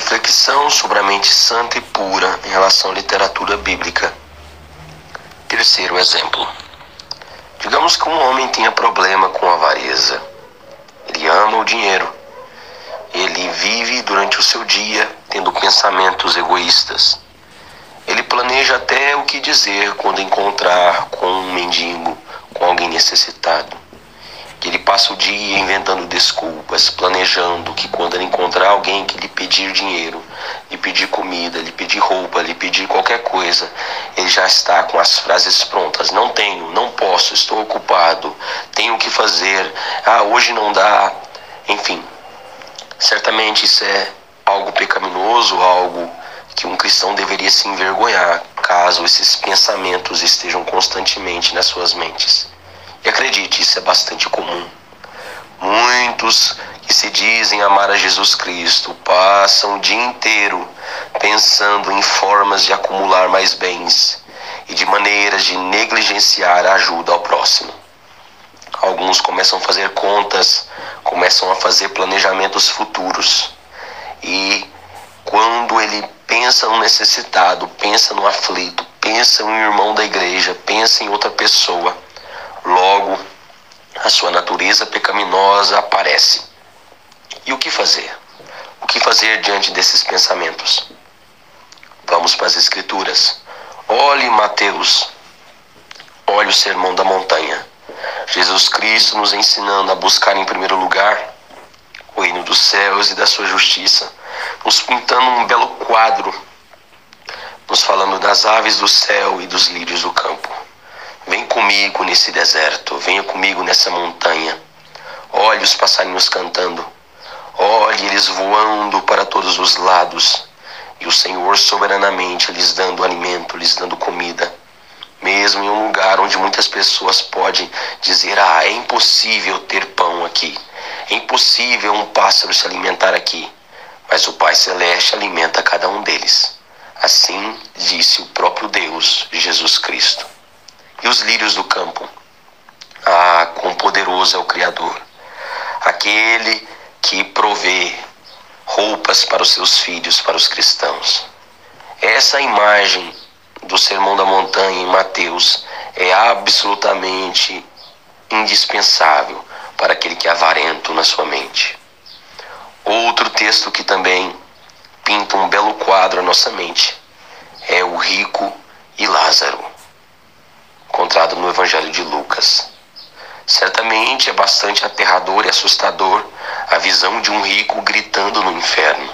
reflexão sobre a mente santa e pura em relação à literatura bíblica. Terceiro exemplo. Digamos que um homem tenha problema com a avareza. Ele ama o dinheiro. Ele vive durante o seu dia tendo pensamentos egoístas. Ele planeja até o que dizer quando encontrar com um mendigo, com alguém necessitado. Ele passa o dia inventando desculpas, planejando que quando ele encontrar alguém que lhe pedir dinheiro, lhe pedir comida, lhe pedir roupa, lhe pedir qualquer coisa, ele já está com as frases prontas. Não tenho, não posso, estou ocupado, tenho o que fazer, hoje não dá. Enfim, certamente isso é algo pecaminoso, algo que um cristão deveria se envergonhar, caso esses pensamentos estejam constantemente nas suas mentes. E acredite, isso é bastante comum. Muitos que se dizem amar a Jesus Cristo passam o dia inteiro pensando em formas de acumular mais bens e de maneiras de negligenciar a ajuda ao próximo. Alguns começam a fazer contas, começam a fazer planejamentos futuros. E quando ele pensa no necessitado, pensa no aflito, pensa em um irmão da igreja, pensa em outra pessoa, logo, a sua natureza pecaminosa aparece. E o que fazer? O que fazer diante desses pensamentos? Vamos para as Escrituras. Olhe Mateus, olhe o Sermão da Montanha. Jesus Cristo nos ensinando a buscar em primeiro lugar o reino dos céus e da sua justiça, nos pintando um belo quadro, nos falando das aves do céu e dos lírios do campo. Vem comigo nesse deserto, venha comigo nessa montanha. Olhe os passarinhos cantando, olhe eles voando para todos os lados, e o Senhor soberanamente lhes dando alimento, lhes dando comida. Mesmo em um lugar onde muitas pessoas podem dizer, é impossível ter pão aqui, é impossível um pássaro se alimentar aqui, mas o Pai Celeste alimenta cada um deles. Assim disse o próprio Deus, Jesus Cristo. E os lírios do campo? Quão poderoso é o Criador. Aquele que provê roupas para os seus filhos, para os cristãos. Essa imagem do Sermão da Montanha em Mateus é absolutamente indispensável para aquele que é avarento na sua mente. Outro texto que também pinta um belo quadro à nossa mente é o rico e Lázaro, encontrado no Evangelho de Lucas. Certamente é bastante aterrador e assustador a visão de um rico gritando no inferno.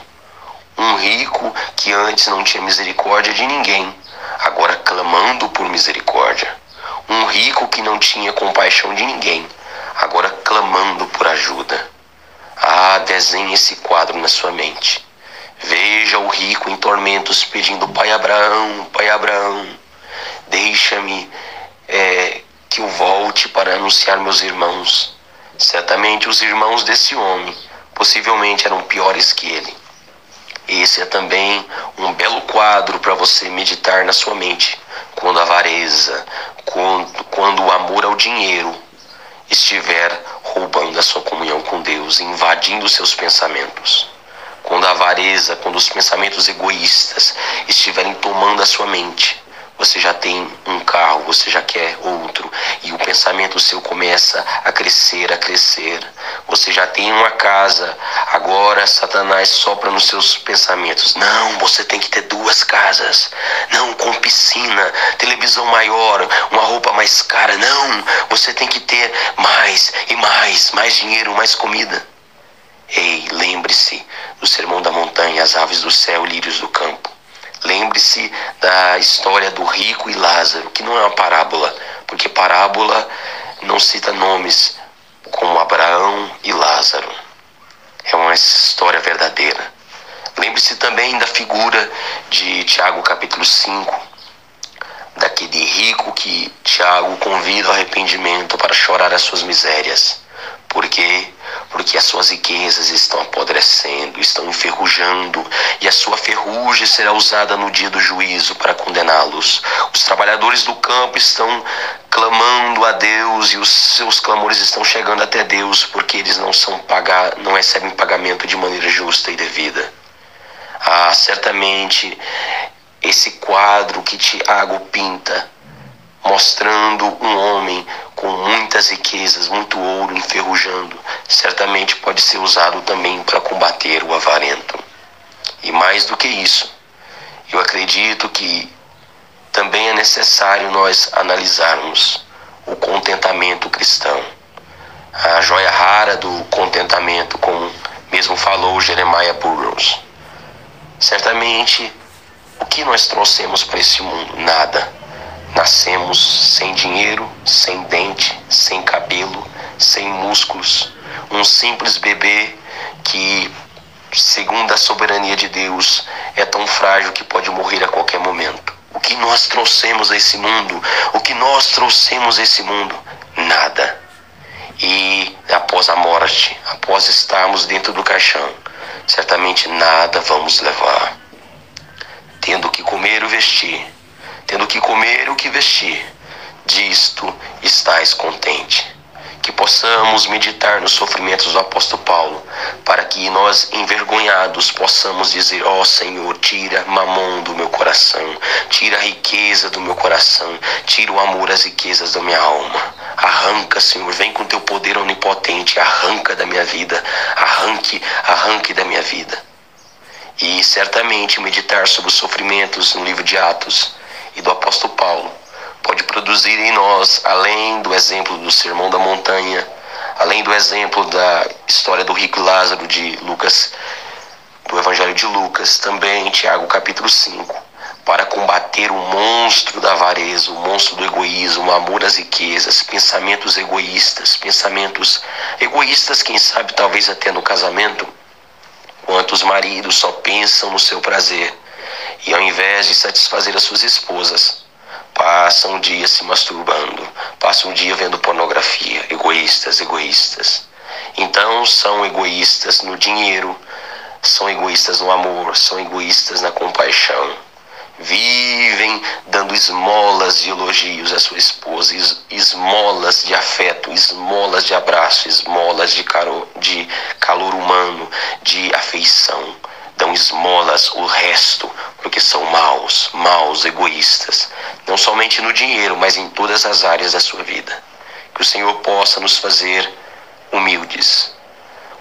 Um rico que antes não tinha misericórdia de ninguém, agora clamando por misericórdia. Um rico que não tinha compaixão de ninguém, agora clamando por ajuda. Desenhe esse quadro na sua mente. Veja o rico em tormentos pedindo, Pai Abraão, deixa-me que eu volte para anunciar meus irmãos. Certamente os irmãos desse homem possivelmente eram piores que ele. Esse é também um belo quadro para você meditar na sua mente, quando a avareza, quando o amor ao dinheiro estiver roubando a sua comunhão com Deus, invadindo os seus pensamentos. Quando a avareza, quando os pensamentos egoístas estiverem tomando a sua mente, você já tem um carro, você já quer outro, e o pensamento seu começa a crescer, Você já tem uma casa, agora Satanás sopra nos seus pensamentos. Não, você tem que ter 2 casas. Não, com piscina, televisão maior, uma roupa mais cara. Não, você tem que ter mais e mais dinheiro, mais comida. Ei, lembre-se do Sermão da Montanha, as aves do céu, lírios do campo. Lembre-se da história do rico e Lázaro, que não é uma parábola, porque parábola não cita nomes como Abraão e Lázaro. É uma história verdadeira. Lembre-se também da figura de Tiago capítulo 5, daquele rico que Tiago convida ao arrependimento para chorar as suas misérias. Por quê? Porque as suas riquezas estão apodrecendo, estão enferrujando, e a sua ferrugem será usada no dia do juízo para condená-los. Os trabalhadores do campo estão clamando a Deus, e os seus clamores estão chegando até Deus, porque eles não recebem pagamento de maneira justa e devida. certamente esse quadro que Tiago pinta, mostrando um homem com muitas riquezas, muito ouro enferrujando, certamente pode ser usado também para combater o avarento. E mais do que isso, eu acredito que também é necessário nós analisarmos o contentamento cristão. A joia rara do contentamento, como mesmo falou Jeremiah Burroughs. Certamente, o que nós trouxemos para esse mundo? Nada. Nascemos sem dinheiro, sem dente, sem cabelo, sem músculos. Um simples bebê que, segundo a soberania de Deus, é tão frágil que pode morrer a qualquer momento. O que nós trouxemos a esse mundo? O que nós trouxemos a esse mundo? Nada. E após a morte, após estarmos dentro do caixão, certamente nada vamos levar. Tendo que comer o vestir, tendo que comer o que vestir, disto estais contente. Que possamos meditar nos sofrimentos do apóstolo Paulo, para que nós, envergonhados, possamos dizer: ó Senhor, tira mamão do meu coração, tira a riqueza do meu coração, tira o amor às riquezas da minha alma. Arranca, Senhor, vem com teu poder onipotente, arranca da minha vida, arranque da minha vida. E certamente meditar sobre os sofrimentos no livro de Atos e do apóstolo Paulo pode produzir em nós, além do exemplo do Sermão da Montanha, além do exemplo da história do rico Lázaro de Lucas, do Evangelho de Lucas, também Tiago capítulo 5, para combater o monstro da avareza, o monstro do egoísmo, o amor às riquezas, pensamentos egoístas, quem sabe talvez até no casamento. Quantos maridos só pensam no seu prazer e, ao invés de satisfazer as suas esposas, passam o dia se masturbando, passam o dia vendo pornografia. Egoístas. Então são egoístas no dinheiro, são egoístas no amor, são egoístas na compaixão. Vivem dando esmolas de elogios à sua esposa, esmolas de afeto, esmolas de abraço, esmolas de calor humano, de afeição. Dão esmolas o resto, porque são maus, egoístas. Não somente no dinheiro, mas em todas as áreas da sua vida. Que o Senhor possa nos fazer humildes.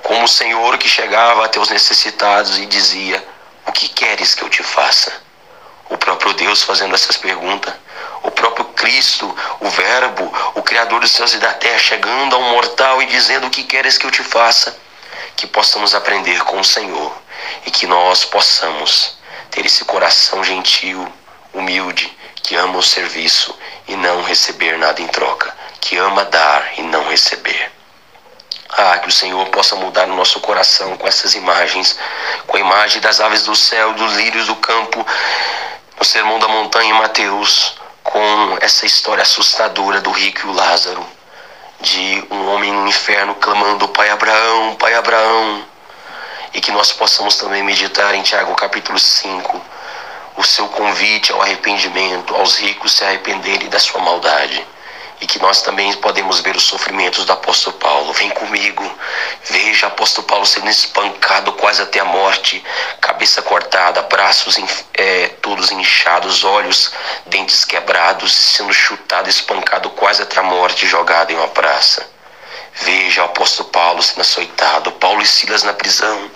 Como o Senhor que chegava até os necessitados e dizia: o que queres que eu te faça? O próprio Deus fazendo essas perguntas, o próprio Cristo, o Verbo, o Criador dos céus e da terra, chegando a um mortal e dizendo: o que queres que eu te faça? Que possamos aprender com o Senhor e que nós possamos ter esse coração gentil, humilde, que ama o serviço e não receber nada em troca, que ama dar e não receber. Que o Senhor possa mudar o nosso coração com essas imagens, com a imagem das aves do céu, dos lírios do campo, no Sermão da Montanha em Mateus, com essa história assustadora do rico e o Lázaro, de um homem no inferno clamando: Pai Abraão, Pai Abraão. E que nós possamos também meditar em Tiago capítulo 5, o seu convite ao arrependimento, aos ricos se arrependerem da sua maldade. E que nós também podemos ver os sofrimentos do apóstolo Paulo. Vem comigo, veja o apóstolo Paulo sendo espancado quase até a morte, cabeça cortada, braços todos inchados, olhos, dentes quebrados, sendo chutado, espancado quase até a morte, jogado em uma praça. Veja o apóstolo Paulo sendo açoitado, Paulo e Silas na prisão.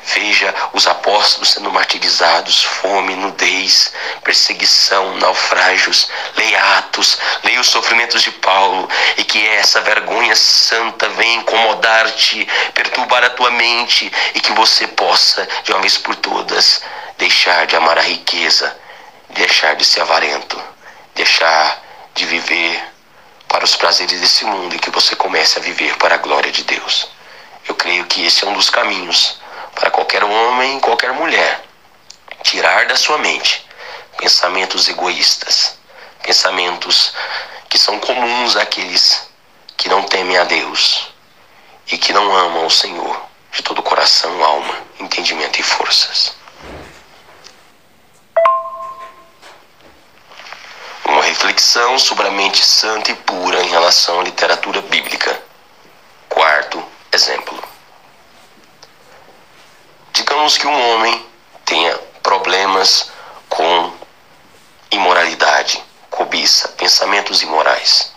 Veja os apóstolos sendo martirizados, fome, nudez, perseguição, naufrágios. Leia Atos, leia os sofrimentos de Paulo, e que essa vergonha santa venha incomodar-te, perturbar a tua mente, e que você possa, de uma vez por todas, deixar de amar a riqueza, deixar de ser avarento, deixar de viver para os prazeres desse mundo, e que você comece a viver para a glória de Deus. Eu creio que esse é um dos caminhos para qualquer homem e qualquer mulher: tirar da sua mente pensamentos egoístas, pensamentos que são comuns àqueles que não temem a Deus e que não amam o Senhor de todo o coração, alma, entendimento e forças. Uma reflexão sobre a mente santa e pura em relação à literatura bíblica. Quarto exemplo. Digamos que um homem tenha problemas problemas com imoralidade, cobiça, pensamentos imorais.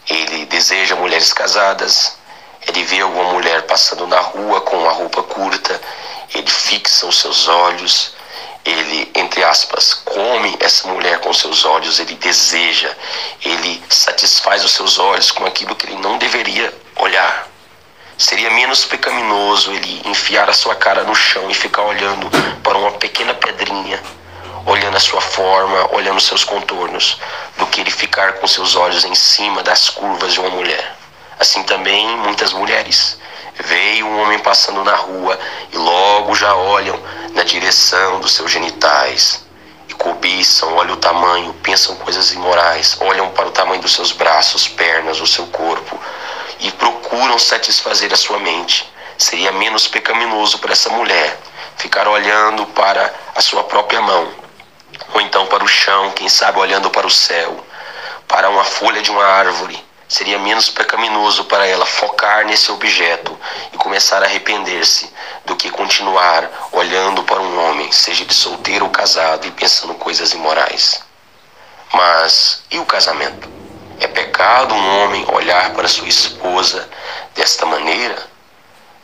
Ele deseja mulheres casadas, ele vê alguma mulher passando na rua com uma roupa curta, ele fixa os seus olhos, ele, entre aspas, come essa mulher com seus olhos, ele deseja, ele satisfaz os seus olhos com aquilo que ele não deveria olhar. Seria menos pecaminoso ele enfiar a sua cara no chão e ficar olhando para uma pequena pedrinha, olhando a sua forma, olhando seus contornos, do que ele ficar com seus olhos em cima das curvas de uma mulher. Assim também muitas mulheres veem um homem passando na rua e logo já olham na direção dos seus genitais e cobiçam, olham o tamanho, pensam coisas imorais, olham para o tamanho dos seus braços, pernas, o seu corpo e procuram satisfazer a sua mente. Seria menos pecaminoso para essa mulher ficar olhando para a sua própria mão, ou então para o chão, quem sabe olhando para o céu, para uma folha de uma árvore. Seria menos pecaminoso para ela focar nesse objeto e começar a arrepender-se do que continuar olhando para um homem, seja ele solteiro ou casado, e pensando coisas imorais. Mas e o casamento? É pecado um homem olhar para sua esposa desta maneira,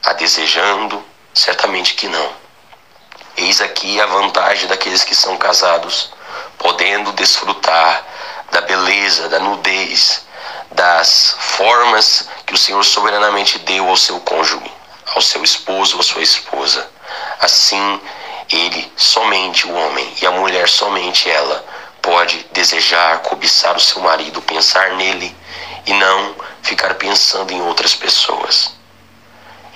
a desejando? Certamente que não. Eis aqui a vantagem daqueles que são casados, podendo desfrutar da beleza, da nudez, das formas que o Senhor soberanamente deu ao seu cônjuge, ao seu esposo ou à sua esposa. Assim, ele, somente o homem, e a mulher, somente ela, pode desejar, cobiçar o seu marido, pensar nele e não ficar pensando em outras pessoas.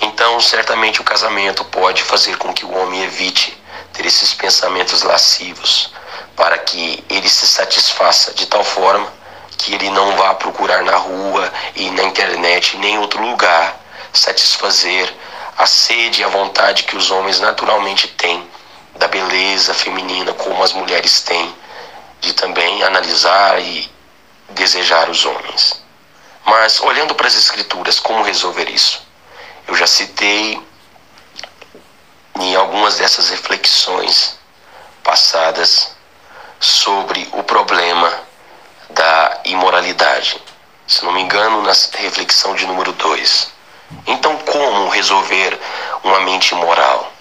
Então, certamente o casamento pode fazer com que o homem evite ter esses pensamentos lascivos, para que ele se satisfaça de tal forma que ele não vá procurar na rua e na internet, nem em outro lugar, satisfazer a sede e a vontade que os homens naturalmente têm da beleza feminina, como as mulheres têm, de também analisar e desejar os homens. Mas, olhando para as Escrituras, como resolver isso? Eu já citei em algumas dessas reflexões passadas sobre o problema da imoralidade. Se não me engano, na reflexão de número 2. Então, como resolver uma mente imoral?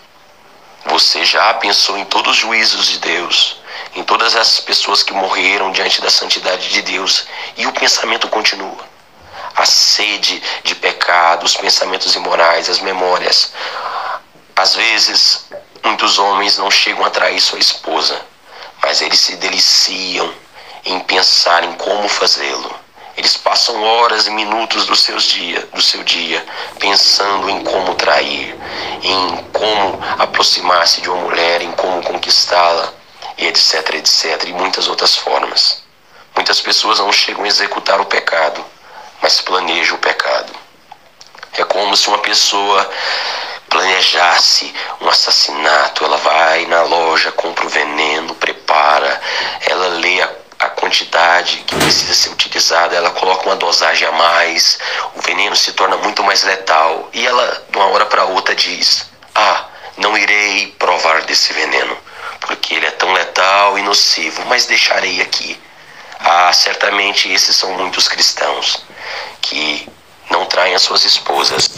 Você já pensou em todos os juízos de Deus, em todas as pessoas que morreram diante da santidade de Deus, e o pensamento continua. A sede de pecado, os pensamentos imorais, as memórias. Às vezes, muitos homens não chegam a trair sua esposa, mas eles se deliciam em pensar em como fazê-lo. Eles passam horas e minutos do seu dia pensando em como trair, em como aproximar-se de uma mulher, em como conquistá-la, e etc, etc, e muitas outras formas. Muitas pessoas não chegam a executar o pecado, mas planejam o pecado. É como se uma pessoa planejasse um assassinato. Ela vai na loja, compra o veneno, prepara, ela lê a quantidade que precisa ser utilizada, ela coloca uma dosagem a mais, o veneno se torna muito mais letal, e ela, de uma hora para outra, diz: não irei provar desse veneno, porque ele é tão letal e nocivo, mas deixarei aqui. Certamente esses são muitos cristãos que não traem as suas esposas,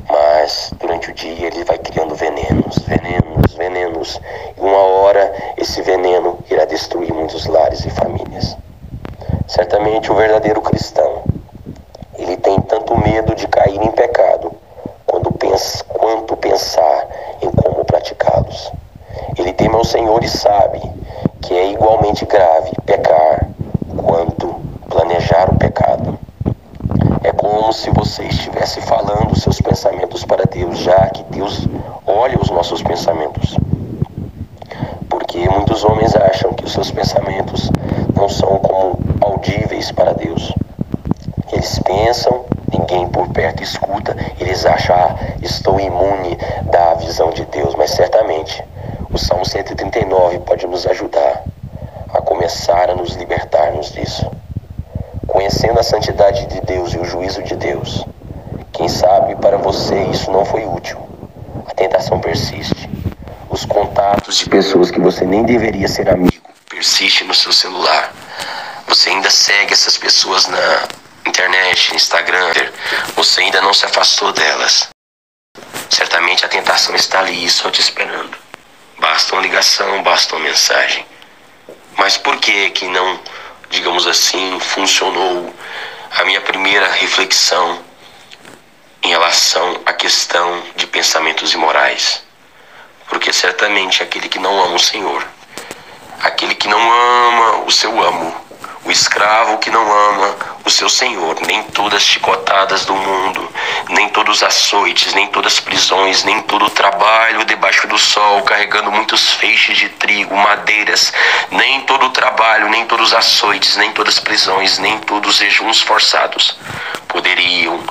mas durante o dia ele vai criando venenos, e uma hora esse veneno irá destruir muitos lares e famílias. Certamente o verdadeiro cristão, ele tem tanto medo de cair em pecado quanto pensar em como praticá-los. Ele teme ao Senhor e sabe que é igualmente grave pecar quanto planejar o pecado. É como se você estivesse falando seus pensamentos para Deus, já que Deus olha os nossos pensamentos. Porque muitos homens acham que os seus pensamentos não são como audíveis para Deus. Eles pensam, ninguém por perto escuta, eles acham: estou imune da visão de Deus. Mas certamente o Salmo 139 pode nos ajudar a começar a nos libertarmos disso. Conhecendo a santidade de Deus e o juízo de Deus, Quem sabe para você isso não foi útil. A tentação persiste. Os contatos de pessoas que você nem deveria ser amigo persistem no seu celular. Você ainda segue essas pessoas na internet, Instagram. Você ainda não se afastou delas. Certamente a tentação está ali, só te esperando. Basta uma ligação, basta uma mensagem. Mas por que não, digamos assim, funcionou a minha primeira reflexão em relação à questão de pensamentos imorais? Porque certamente aquele que não ama o Senhor, aquele que não ama o seu amo, o escravo que não ama o seu senhor, nem todas as chicotadas do mundo, nem todos os açoites, nem todas as prisões, nem todo o trabalho debaixo do sol, carregando muitos feixes de trigo, madeiras, nem todo o trabalho, nem todos os açoites, nem todas as prisões, nem todos os jejuns forçados poderiam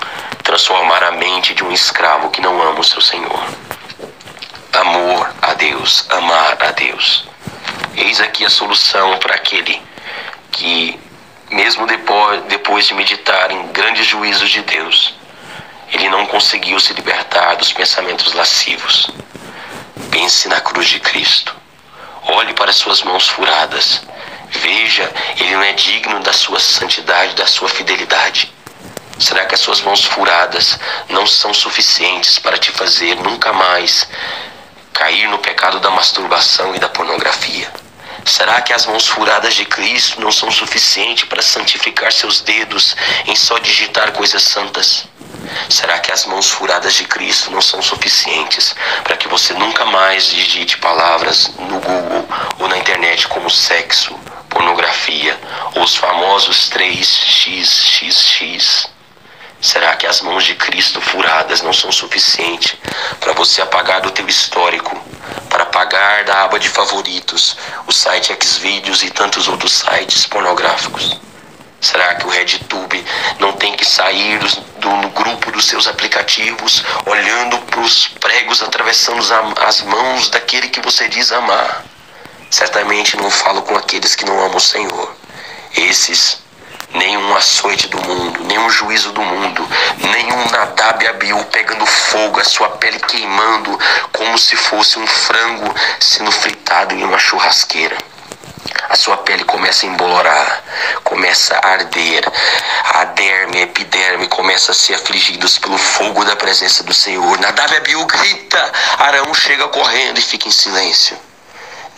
transformar a mente de um escravo que não ama o seu senhor. Amor a Deus, amar a Deus. Eis aqui a solução para aquele que, mesmo depois de meditar em grandes juízos de Deus, ele não conseguiu se libertar dos pensamentos lascivos. Pense na cruz de Cristo. Olhe para suas mãos furadas. Veja, ele não é digno da sua santidade, da sua fidelidade. Será que as suas mãos furadas não são suficientes para te fazer nunca mais cair no pecado da masturbação e da pornografia? Será que as mãos furadas de Cristo não são suficientes para santificar seus dedos em só digitar coisas santas? Será que as mãos furadas de Cristo não são suficientes para que você nunca mais digite palavras no Google ou na internet como sexo, pornografia ou os famosos 3xxx? Será que as mãos de Cristo furadas não são suficientes para você apagar do teu histórico, para apagar da aba de favoritos o site Xvideos e tantos outros sites pornográficos? Será que o RedTube não tem que sair do grupo dos seus aplicativos, olhando para os pregos atravessando as mãos daquele que você diz amar? Certamente não falo com aqueles que não amam o Senhor. Esses, nenhum açoite do mundo, nenhum juízo do mundo, nenhum Nadab e Abiú pegando fogo, a sua pele queimando como se fosse um frango sendo fritado em uma churrasqueira. A sua pele começa a embolorar, começa a arder, a derme, a epiderme começa a ser afligidos pelo fogo da presença do Senhor. Nadab e Abiú grita, Arão chega correndo e fica em silêncio.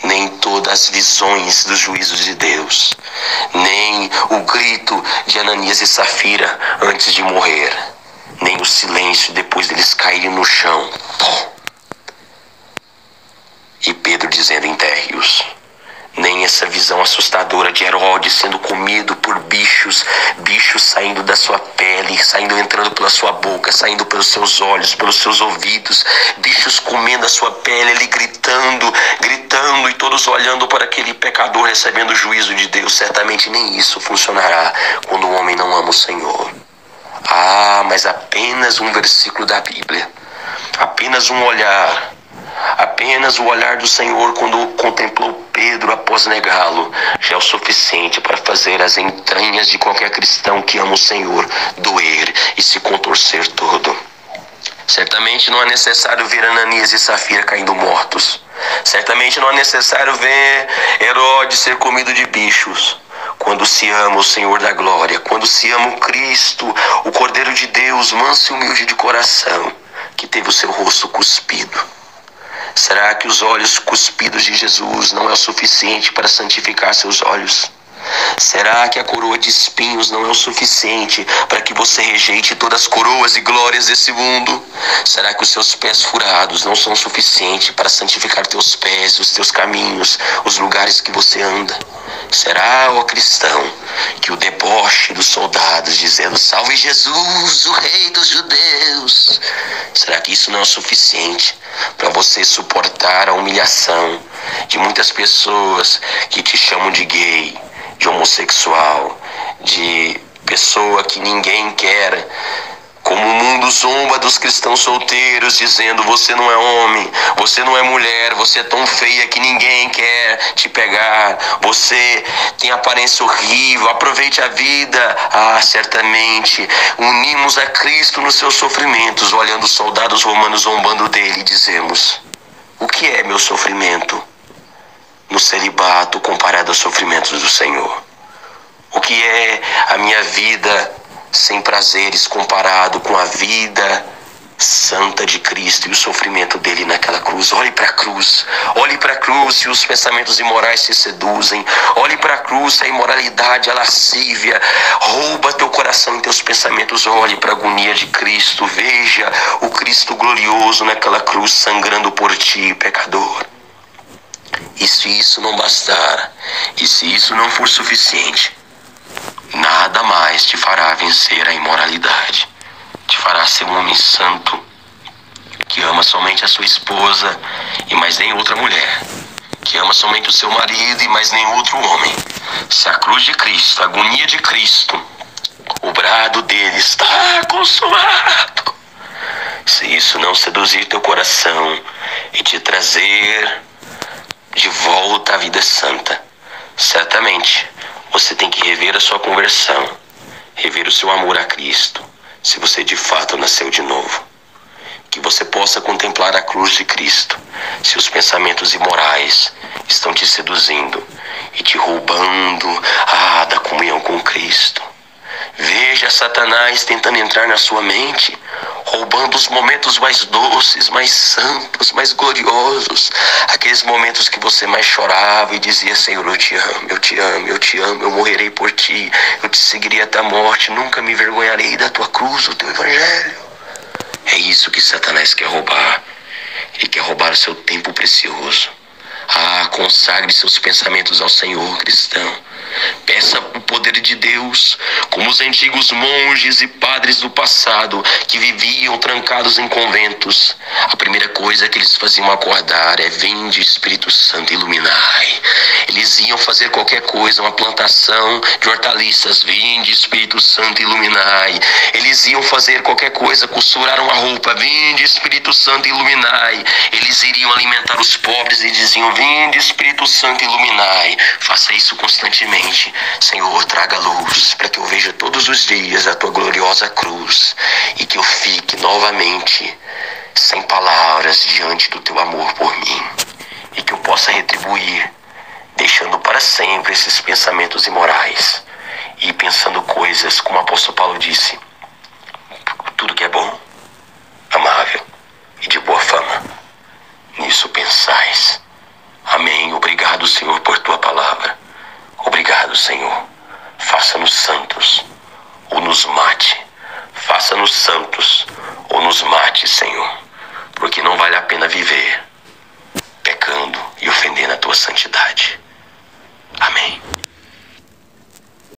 Nem todas as visões dos juízos de Deus, nem o grito de Ananias e Safira antes de morrer, nem o silêncio depois deles caírem no chão. E Pedro dizendo, enterre-os. Nem essa visão assustadora de Herodes sendo comido por bichos saindo da sua pele, entrando pela sua boca, saindo pelos seus olhos, pelos seus ouvidos, bichos comendo a sua pele, ele gritando, e todos olhando para aquele pecador recebendo o juízo de Deus. Certamente nem isso funcionará quando o homem não ama o Senhor. Mas apenas um versículo da Bíblia, apenas um olhar, apenas o olhar do Senhor quando contemplou Pedro após negá-lo, já é o suficiente para fazer as entranhas de qualquer cristão que ama o Senhor doer e se contorcer todo. Certamente não é necessário ver Ananias e Safira caindo mortos. Certamente não é necessário ver Herodes ser comido de bichos. Quando se ama o Senhor da glória, quando se ama o Cristo, o Cordeiro de Deus, manso e humilde de coração, que teve o seu rosto cuspido. Será que os olhos cuspidos de Jesus não é o suficiente para santificar seus olhos? Será que a coroa de espinhos não é o suficiente para que você rejeite todas as coroas e glórias desse mundo? Será que os seus pés furados não são suficientes para santificar teus pés, os teus caminhos, os lugares que você anda? Será, ó cristão, que o deboche dos soldados dizendo salve Jesus, o rei dos judeus, será que isso não é suficiente para você suportar a humilhação de muitas pessoas que te chamam de gay, de homossexual, de pessoa que ninguém quer, como o mundo mundo zomba dos cristãos solteiros, dizendo: você não é homem, você não é mulher, você é tão feia que ninguém quer te pegar, você tem aparência horrível, aproveite a vida. Ah, certamente, unimos a Cristo nos seus sofrimentos, olhando os soldados romanos zombando dele, e dizemos: o que é meu sofrimento no celibato comparado aos sofrimentos do Senhor? O que é a minha vida sem prazeres comparado com a vida santa de Cristo e o sofrimento dele naquela cruz? Olhe para a cruz, olhe para a cruz se os pensamentos imorais te seduzem, olhe para a cruz se a imoralidade, a lascívia rouba teu coração e teus pensamentos. Olhe para a agonia de Cristo, veja o Cristo glorioso naquela cruz sangrando por ti, pecador. E se isso não bastar, e se isso não for suficiente, nada mais te fará vencer a imoralidade. Te fará ser um homem santo, que ama somente a sua esposa e mais nem outra mulher, que ama somente o seu marido e mais nem outro homem. Se a cruz de Cristo, a agonia de Cristo, o brado dele está consumado, se isso não seduzir teu coração e te trazer de volta à vida santa, certamente você tem que rever a sua conversão, rever o seu amor a Cristo, se você de fato nasceu de novo. Que você possa contemplar a cruz de Cristo, se os pensamentos imorais estão te seduzindo e te roubando da comunhão com Cristo. Veja Satanás tentando entrar na sua mente, roubando os momentos mais doces, mais santos, mais gloriosos, aqueles momentos que você mais chorava e dizia: Senhor, eu te amo, eu te amo, eu te amo, eu morrerei por ti, eu te seguirei até a morte, nunca me envergonharei da tua cruz, do teu evangelho. É isso que Satanás quer roubar. Ele quer roubar o seu tempo precioso. Consagre seus pensamentos ao Senhor, cristão. Peça o poder de Deus, como os antigos monges e padres do passado que viviam trancados em conventos. A primeira coisa que eles faziam ao acordar é: vinde Espírito Santo, iluminai. Eles iam fazer qualquer coisa, uma plantação de hortaliças: vinde Espírito Santo, iluminai. Eles iam fazer qualquer coisa, costurar uma roupa: vinde Espírito Santo, iluminai. Eles iriam alimentar os pobres e diziam: vinde Espírito Santo, iluminai. Faça isso constantemente. Senhor, traga luz para que eu veja todos os dias a tua gloriosa cruz e que eu fique novamente sem palavras diante do teu amor por mim, e que eu possa retribuir, deixando para sempre esses pensamentos imorais e pensando coisas, como o apóstolo Paulo disse: tudo que é bom, amável e de boa fama, nisso pensais. Amém. Obrigado, Senhor, por tua palavra. Obrigado, Senhor. Faça-nos santos ou nos mate. Faça-nos santos ou nos mate, Senhor, porque não vale a pena viver